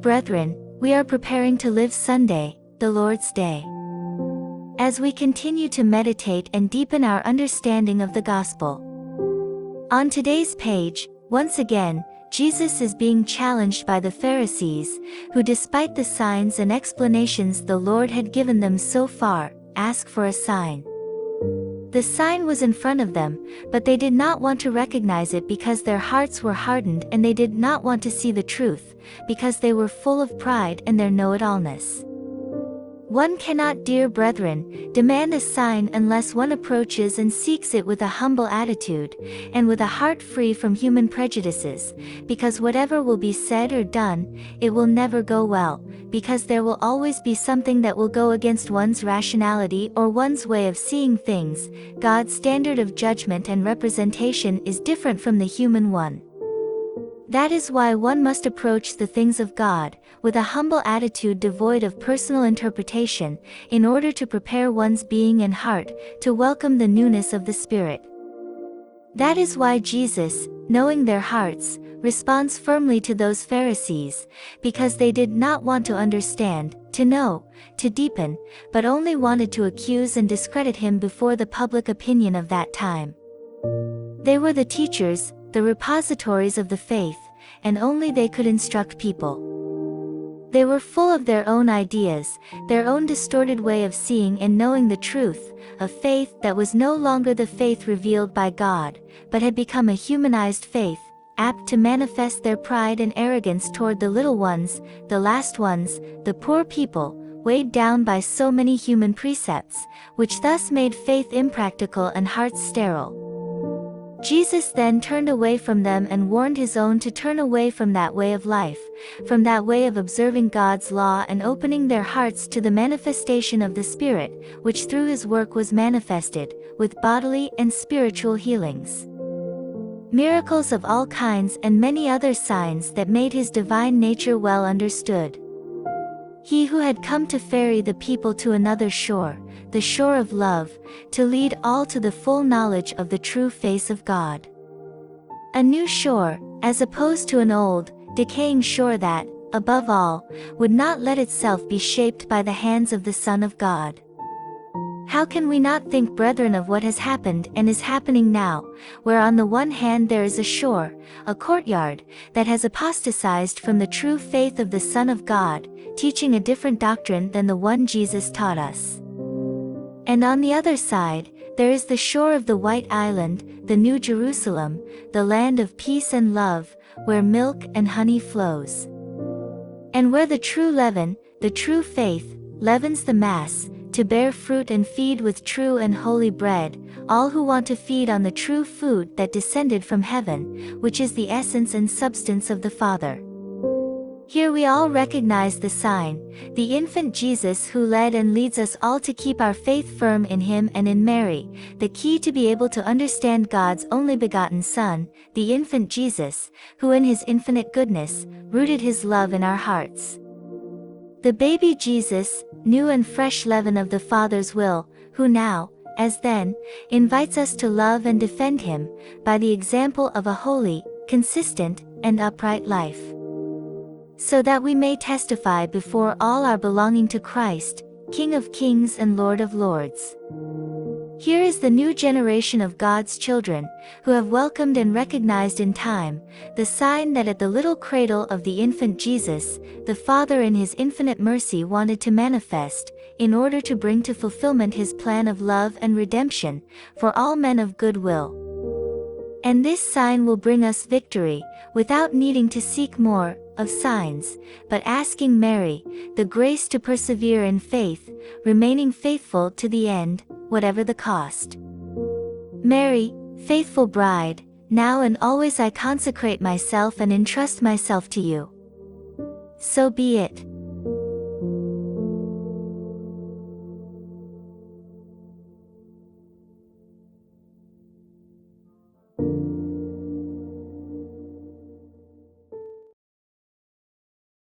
brethren, we are preparing to live Sunday, the Lord's Day. As we continue to meditate and deepen our understanding of the gospel. On today's page, once again, Jesus is being challenged by the Pharisees, who despite the signs and explanations the Lord had given them so far, ask for a sign. The sign was in front of them, but they did not want to recognize it because their hearts were hardened, and they did not want to see the truth, because they were full of pride and their know-it-allness. One cannot, dear brethren, demand a sign unless one approaches and seeks it with a humble attitude, and with a heart free from human prejudices, because whatever will be said or done, it will never go well, because there will always be something that will go against one's rationality or one's way of seeing things. God's standard of judgment and representation is different from the human one. That is why one must approach the things of God with a humble attitude devoid of personal interpretation, in order to prepare one's being and heart to welcome the newness of the Spirit. That is why Jesus, knowing their hearts, responds firmly to those Pharisees, because they did not want to understand, to know, to deepen, but only wanted to accuse and discredit him before the public opinion of that time. They were the teachers, the repositories of the faith, and only they could instruct people. They were full of their own ideas, their own distorted way of seeing and knowing the truth, a faith that was no longer the faith revealed by God, but had become a humanized faith, apt to manifest their pride and arrogance toward the little ones, the last ones, the poor people, weighed down by so many human precepts, which thus made faith impractical and hearts sterile. Jesus then turned away from them and warned his own to turn away from that way of life, from that way of observing God's law and opening their hearts to the manifestation of the Spirit, which through his work was manifested, with bodily and spiritual healings, miracles of all kinds, and many other signs that made his divine nature well understood. He who had come to ferry the people to another shore, the shore of love, to lead all to the full knowledge of the true face of God. A new shore, as opposed to an old, decaying shore that, above all, would not let itself be shaped by the hands of the Son of God. How can we not think, brethren, of what has happened and is happening now, where on the one hand there is a shore, a courtyard, that has apostatized from the true faith of the Son of God, teaching a different doctrine than the one Jesus taught us. And on the other side, there is the shore of the White Island, the New Jerusalem, the land of peace and love, where milk and honey flows. And where the true leaven, the true faith, leavens the mass, to bear fruit and feed with true and holy bread, all who want to feed on the true food that descended from heaven, which is the essence and substance of the Father. Here we all recognize the sign, the infant Jesus who led and leads us all to keep our faith firm in him and in Mary, the key to be able to understand God's only begotten Son, the infant Jesus, who in his infinite goodness, rooted his love in our hearts. The baby Jesus, new and fresh leaven of the Father's will, who now, as then, invites us to love and defend him, by the example of a holy, consistent, and upright life. So that we may testify before all our belonging to Christ, King of kings and Lord of lords. Here is the new generation of God's children, who have welcomed and recognized in time, the sign that at the little cradle of the infant Jesus, the Father in his infinite mercy wanted to manifest, in order to bring to fulfillment his plan of love and redemption, for all men of good will. And this sign will bring us victory, without needing to seek more of signs, but asking Mary, the grace to persevere in faith, remaining faithful to the end, whatever the cost. Mary, faithful bride, now and always I consecrate myself and entrust myself to you. So be it.